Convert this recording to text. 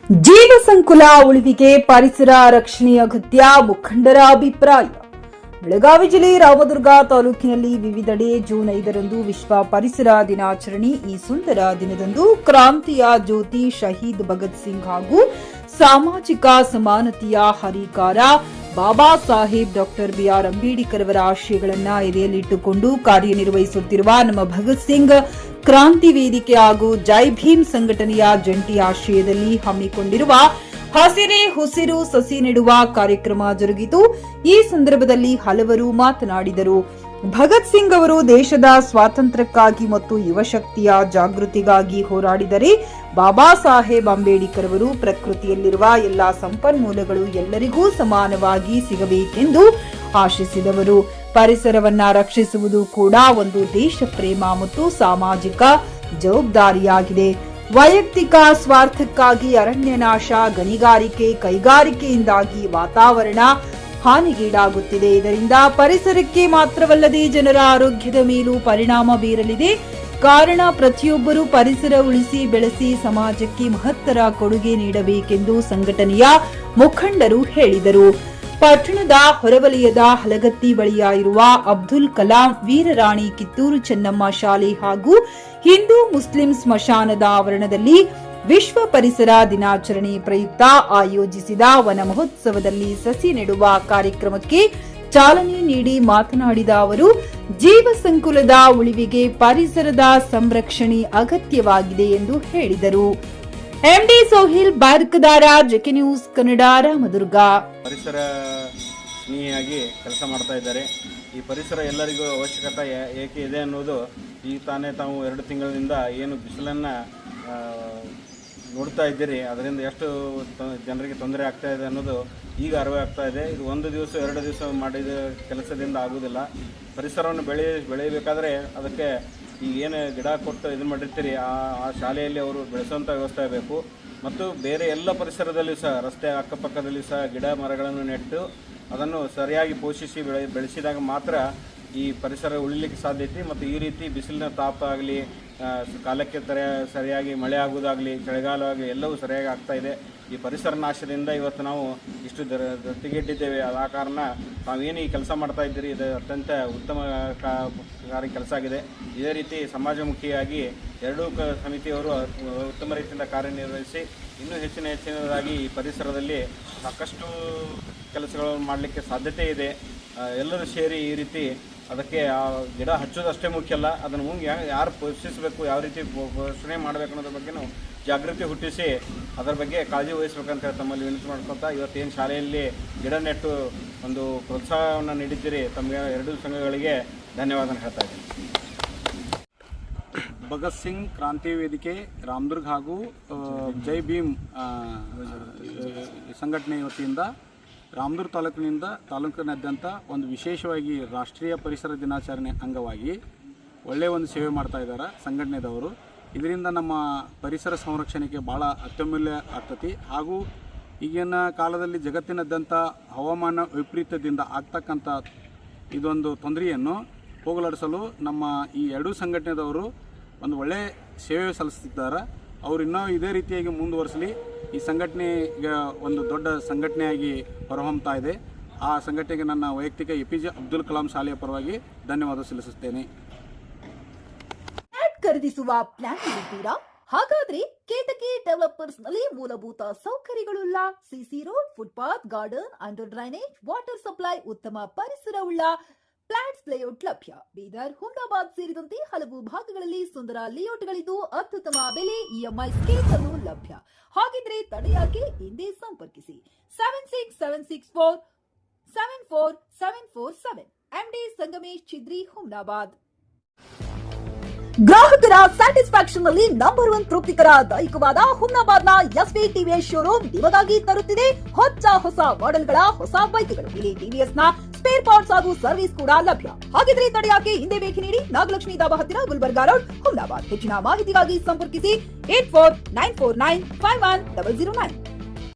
ಜೀವ ಸಂಕುಲ ಉಳಿವಿಗೆ ಪರಿಸರ ರಕ್ಷಣೆ ಅಗತ್ಯ, ಮುಖಂಡರ ಅಭಿಪ್ರಾಯ. ಬೆಳಗಾವಿ ಜಿಲ್ಲೆ ರಾಮದುರ್ಗ ತಾಲೂಕಿನಲ್ಲಿ ವಿವಿಧೆಡೆ ಜೂನ್ 5ರಂದು ವಿಶ್ವ ಪರಿಸರ ದಿನಾಚರಣೆ. ಈ ಸುಂದರ ದಿನದಂದು ಕ್ರಾಂತಿಯ ಜ್ಯೋತಿ ಶಹೀದ್ ಭಗತ್ ಸಿಂಗ್ ಹಾಗೂ ಸಾಮಾಜಿಕ ಸಮಾನತೆಯ ಹರಿಕಾರ ಬಾಬಾ ಸಾಹೇಬ್ ಡಾಕ್ಟರ್ ಬಿಆರ್ ಅಂಬೇಡ್ಕರ್ ಅವರ ಆಶಯಗಳನ್ನು ಎದೆಯಲ್ಲಿಟ್ಟುಕೊಂಡು ಕಾರ್ಯನಿರ್ವಹಿಸುತ್ತಿರುವ ನಮ್ಮ ಭಗತ್ ಸಿಂಗ್ ಕ್ರಾಂತಿ ವೇದಿಕೆ ಹಾಗೂ ಜೈ ಭೀಮ್ ಸಂಘಟನೆಯ ಜಂಟಿ ಆಶ್ರಯದಲ್ಲಿ ಹಮ್ಮಿಕೊಂಡಿರುವ ಹಸಿರೇ ಉಸಿರು ಸಸಿ ನೆಡುವ ಕಾರ್ಯಕ್ರಮ ಜರುಗಿತು. ಈ ಸಂದರ್ಭದಲ್ಲಿ ಹಲವರು ಮಾತನಾಡಿದರು. ಭಗತ್ ಸಿಂಗ್ ಅವರು ದೇಶದ ಸ್ವಾತಂತ್ರ್ಯಕ್ಕಾಗಿ ಮತ್ತು ಯುವಶಕ್ತಿಯ ಜಾಗೃತಿಗಾಗಿ ಹೋರಾಡಿದರೆ, ಬಾಬಾ ಸಾಹೇಬ್ ಅಂಬೇಡ್ಕರ್ ಅವರು ಪ್ರಕೃತಿಯಲ್ಲಿರುವ ಎಲ್ಲಾ ಸಂಪನ್ಮೂಲಗಳು ಎಲ್ಲರಿಗೂ ಸಮಾನವಾಗಿ ಸಿಗಬೇಕೆಂದು ಆಶಿಸಿದವರು. ಪರಿಸರವನ್ನ ರಕ್ಷಿಸುವುದು ಕೂಡ ಒಂದು ದೇಶ ಪ್ರೇಮ ಮತ್ತು ಸಾಮಾಜಿಕ ಜವಾಬ್ದಾರಿಯಾಗಿದೆ. ವೈಯಕ್ತಿಕ ಸ್ವಾರ್ಥಕ್ಕಾಗಿ ಅರಣ್ಯ ನಾಶ, ಗಣಿಗಾರಿಕೆ, ಕೈಗಾರಿಕೆಯಿಂದಾಗಿ ವಾತಾವರಣ ಹಾನಿಗೀಡಾಗುತ್ತಿದೆ. ಇದರಿಂದ ಪರಿಸರಕ್ಕೆ ಮಾತ್ರವಲ್ಲದೆ ಜನರ ಆರೋಗ್ಯದ ಮೇಲೂ ಪರಿಣಾಮ ಬೀರಲಿದೆ. ಕಾರಣ ಪ್ರತಿಯೊಬ್ಬರೂ ಪರಿಸರ ಉಳಿಸಿ ಬೆಳೆಸಿ ಸಮಾಜಕ್ಕೆ ಮಹತ್ತರ ಕೊಡುಗೆ ನೀಡಬೇಕೆಂದು ಸಂಘಟನೆಯ ಮುಖಂಡರು ಹೇಳಿದರು. ಪಟ್ಟಣದ ಹೊರವಲಯದ ಹಲಗತ್ತಿ ಬಳಿಯ ಇರುವ ಅಬ್ದುಲ್ ಕಲಾಂ ವೀರರಾಣಿ ಕಿತ್ತೂರು ಚೆನ್ನಮ್ಮ ಶಾಲೆ ಹಾಗೂ ಹಿಂದೂ ಮುಸ್ಲಿಂ ಸ್ಮಶಾನದ ಆವರಣದಲ್ಲಿ ವಿಶ್ವ ಪರಿಸರ ದಿನಾಚರಣೆ ಪ್ರಯುಕ್ತ ಆಯೋಜಿಸಿದ ವನ ಮಹೋತ್ಸವದಲ್ಲಿ ಸಸಿ ನೆಡುವ ಕಾರ್ಯಕ್ರಮಕ್ಕೆ ಚಾಲನೆ ನೀಡಿ ಮಾತನಾಡಿದ ಅವರು, ಜೀವ ಸಂಕುಲದ ಉಳಿವಿಗೆ ಪರಿಸರದ ಸಂರಕ್ಷಣೆ ಅಗತ್ಯವಾಗಿದೆ ಎಂದು ಹೇಳಿದರು. MD Sohil Barkadar, JK news Kannada, Ramdurg. ಪರಿಸರ ಸ್ನೇಹಿಯಾಗಿ ಕೆಲಸ ಮಾಡ್ತಾ ಇದ್ದಾರೆ. ಈ ಪರಿಸರ ಎಲ್ಲರಿಗೂ ಅವಶ್ಯಕತೆ ಏಕೆ ಇದೆ ಅನ್ನೋದು ಈ ತಾನೇ ತಾವು 2 ತಿಂಗಳಿಂದ ಏನು ಬಿಸಿಲನ್ನು ನೋಡ್ತಾ ಇದ್ದೀರಿ, ಅದರಿಂದ ಎಷ್ಟು ಜನರಿಗೆ ತೊಂದರೆ ಆಗ್ತಾ ಇದೆ ಅನ್ನೋದು ಈಗ ಅರಿವಾಗ್ತಾ ಇದೆ. ಇದು 1 ದಿವಸ 2 ದಿವಸ ಮಾಡಿದ ಕೆಲಸದಿಂದ ಆಗುವುದಿಲ್ಲ. ಪರಿಸರವನ್ನು ಬೆಳೆಯಬೇಕಾದ್ರೆ ಅದಕ್ಕೆ ಈಗ ಏನು ಗಿಡ ಕೊಟ್ಟು ಇದು ಮಾಡಿರ್ತೀರಿ, ಆ ಶಾಲೆಯಲ್ಲಿ ಅವರು ಬೆಳೆಸುವಂಥ ವ್ಯವಸ್ಥೆ ಬೇಕು. ಮತ್ತು ಬೇರೆ ಎಲ್ಲ ಪರಿಸರದಲ್ಲಿ ಸಹ ರಸ್ತೆ ಅಕ್ಕಪಕ್ಕದಲ್ಲಿ ಸಹ ಗಿಡ ಮರಗಳನ್ನು ನೆಟ್ಟು ಅದನ್ನು ಸರಿಯಾಗಿ ಪೋಷಿಸಿ ಬೆಳೆಸಿದಾಗ ಮಾತ್ರ ಈ ಪರಿಸರ ಉಳಿಲಿಕ್ಕೆ ಸಾಧ್ಯತೆ. ಮತ್ತು ಈ ರೀತಿ ಬಿಸಿಲಿನ ತಾಪ ಆಗಲಿ, ಕಾಲಕ್ಕೆ ಸರಿಯಾಗಿ ಮಳೆ ಆಗುವುದಾಗಲಿ, ಚಳಿಗಾಲ ಆಗಲಿ ಎಲ್ಲವೂ ಸರಿಯಾಗಿ ಆಗ್ತಾ ಇದೆ. ಈ ಪರಿಸರ ನಾಶದಿಂದ ಇವತ್ತು ನಾವು ಇಷ್ಟು ದತ್ತಿಗೆಟ್ಟಿದ್ದೇವೆ. ಆ ಕಾರಣ ನಾವೇನು ಈ ಕೆಲಸ ಮಾಡ್ತಾ ಇದ್ದೀರಿ, ಇದು ಅತ್ಯಂತ ಉತ್ತಮಕಾರಿ ಕೆಲಸ ಆಗಿದೆ. ಇದೇ ರೀತಿ ಸಮಾಜಮುಖಿಯಾಗಿ ಎರಡೂ ಸಮಿತಿಯವರು ಉತ್ತಮ ರೀತಿಯಿಂದ ಕಾರ್ಯನಿರ್ವಹಿಸಿ ಇನ್ನೂ ಹೆಚ್ಚಿನದಾಗಿ ಈ ಪರಿಸರದಲ್ಲಿ ಸಾಕಷ್ಟು ಕೆಲಸಗಳನ್ನು ಮಾಡಲಿಕ್ಕೆ ಸಾಧ್ಯತೆ ಇದೆ. ಎಲ್ಲರೂ ಸೇರಿ ಈ ರೀತಿ ಅದಕ್ಕೆ ಆ ಗಿಡ ಹಚ್ಚೋದಷ್ಟೇ ಮುಖ್ಯ ಅಲ್ಲ, ಅದನ್ನು ಮುಂದೆ ಯಾರು ಪೋಷಿಸಬೇಕು, ಯಾವ ರೀತಿ ಪೋಷಣೆ ಮಾಡಬೇಕು ಅನ್ನೋದ್ರ ಬಗ್ಗೆನೂ ಜಾಗೃತಿ ಹುಟ್ಟಿಸಿ ಅದರ ಬಗ್ಗೆ ಕಾಳಜಿ ವಹಿಸಬೇಕಂತ ತಮ್ಮಲ್ಲಿ ವಿನಂತಿ ಮಾಡ್ಕೊತಾ ಇವತ್ತೇನು ಶಾಲೆಯಲ್ಲಿ ಗಿಡ ನೆಟ್ಟು ಒಂದು ಪ್ರೋತ್ಸಾಹವನ್ನು ನೀಡಿದ್ದೀರಿ, ತಮಗೆ 2 ಸಂಘಗಳಿಗೆ ಧನ್ಯವಾದ ಹೇಳ್ತಾ ಇದ್ದೀನಿ. ಭಗತ್ ಸಿಂಗ್ ಕ್ರಾಂತಿ ವೇದಿಕೆ ರಾಮದುರ್ಗ ಹಾಗೂ ಜೈ ಭೀಮ್ ಸಂಘಟನೆ ವತಿಯಿಂದ ರಾಮದುರ್ಗ ತಾಲೂಕಿನಾದ್ಯಂತ ಒಂದು ವಿಶೇಷವಾಗಿ ರಾಷ್ಟ್ರೀಯ ಪರಿಸರ ದಿನಾಚರಣೆ ಅಂಗವಾಗಿ ಒಳ್ಳೆಯ ಒಂದು ಸೇವೆ ಮಾಡ್ತಾ ಇದ್ದಾರೆ ಸಂಘಟನೆದವರು. ಇದರಿಂದ ನಮ್ಮ ಪರಿಸರ ಸಂರಕ್ಷಣೆಗೆ ಭಾಳ ಅತ್ಯಮೂಲ್ಯ ಆಗ್ತತಿ. ಹಾಗೂ ಈಗಿನ ಕಾಲದಲ್ಲಿ ಜಗತ್ತಿನಾದ್ಯಂತ ಹವಾಮಾನ ವೈಪರೀತ್ಯದಿಂದ ಆಗ್ತಕ್ಕಂಥ ಇದೊಂದು ತೊಂದರೆಯನ್ನು ಹೋಗಲಾಡಿಸಲು ನಮ್ಮ ಈ 2 ಸಂಘಟನೆದವರು ಒಂದು ಒಳ್ಳೆಯ ಸೇವೆ ಸಲ್ಲಿಸ್ತಿದ್ದಾರೆ. ಅವರು ಇನ್ನೂ ಇದೇ ರೀತಿಯಾಗಿ ಮುಂದುವರಿಸಲಿ. ಈ ಸಂಘಟನೆಗೆ ಒಂದು ದೊಡ್ಡ ಸಂಘಟನೆಯಾಗಿ ಹೊರಹೊಮ್ಮುತ್ತಾ ಇದೆ. ಆ ಸಂಘಟನೆಗೆ ನನ್ನ ವೈಯಕ್ತಿಕ APJ ಅಬ್ದುಲ್ ಕಲಾಂ ಶಾಲೆಯ ಪರವಾಗಿ ಧನ್ಯವಾದ ಸಲ್ಲಿಸುತ್ತೇನೆ. ಖರೀದಿಸುವ ಪ್ಲಾನ್ ಇದ್ದೀರಾ? ಹಾಗಾದ್ರೆ ಕೇತಕಿ ಡೆವಲಪರ್ಸ್ ನಲ್ಲಿ ಮೂಲಭೂತ ಸೌಕರ್ಯಗಳುಳ್ಳ CC road, footpath, garden, under drainage, water supply, ಉತ್ತಮ ಪರಿಸರವುಳ್ಳ ಫ್ಲಾಟ್ಸ್ ಲೇಔಟ್ ಲಭ್ಯ. ಬೀದರ್, ಹುಮ್ನಾಬಾದ್ ಸೇರಿದಂತೆ ಹಲವು ಭಾಗಗಳಲ್ಲಿ ಸುಂದರ ಲೇಔಟ್ಗಳಿದ್ದು ಅತ್ಯುತ್ತಮ ಬೆಲೆ, EMI ಸ್ಕೀಮ್ಸ್ ಅನ್ನು ಲಭ್ಯ. ಹಾಗಿದ್ರೆ ತಡೆಯಾಕೆ, ಹಿಂದೆ ಸಂಪರ್ಕಿಸಿ 7676474747. MD ಸಂಗಮೇಶ್ ಚಿದ್ರಿ, ಹುಮ್ನಾಬಾದ್. ಗ್ರಾಹಕರ ಸ್ಯಾಟಿಸ್ಫ್ಯಾಕ್ಷನ್ ನಲ್ಲಿ ನಂಬರ್ 1 ತೃಪ್ತಿಕರ ದೈಹಿಕವಾದ ಹುಮ್ನಾಬಾದ್ನ SV TVS ಶೋರೂಮ್ ನಿಮಗಾಗಿ ತರುತ್ತಿದೆ ಹೊಸ ಮಾಡೆಲ್ಗಳ ಹೊಸ ಬೈಕ್ಗಳು. ಇಲ್ಲಿ TVS ನ ಸ್ಪೇರ್ ಪಾರ್ಟ್ಸ್ ಹಾಗೂ ಸರ್ವಿಸ್ ಕೂಡ ಲಭ್ಯ. ಹಾಗಿದ್ರೆ ತಡೆಯಾಕೆ, ಹಿಂದೆ ಭೇಟಿ ನೀಡಿ. ನಾಗಲಕ್ಷ್ಮಿ ದಾಬಾ ಹತ್ತಿರ, ಗುಲ್ಬರ್ಗಾ ರೋಡ್, ಹುಮ್ನಾಬಾದ್. ಹೆಚ್ಚಿನ ಮಾಹಿತಿಗಾಗಿ ಸಂಪರ್ಕಿಸಿ 8494951009.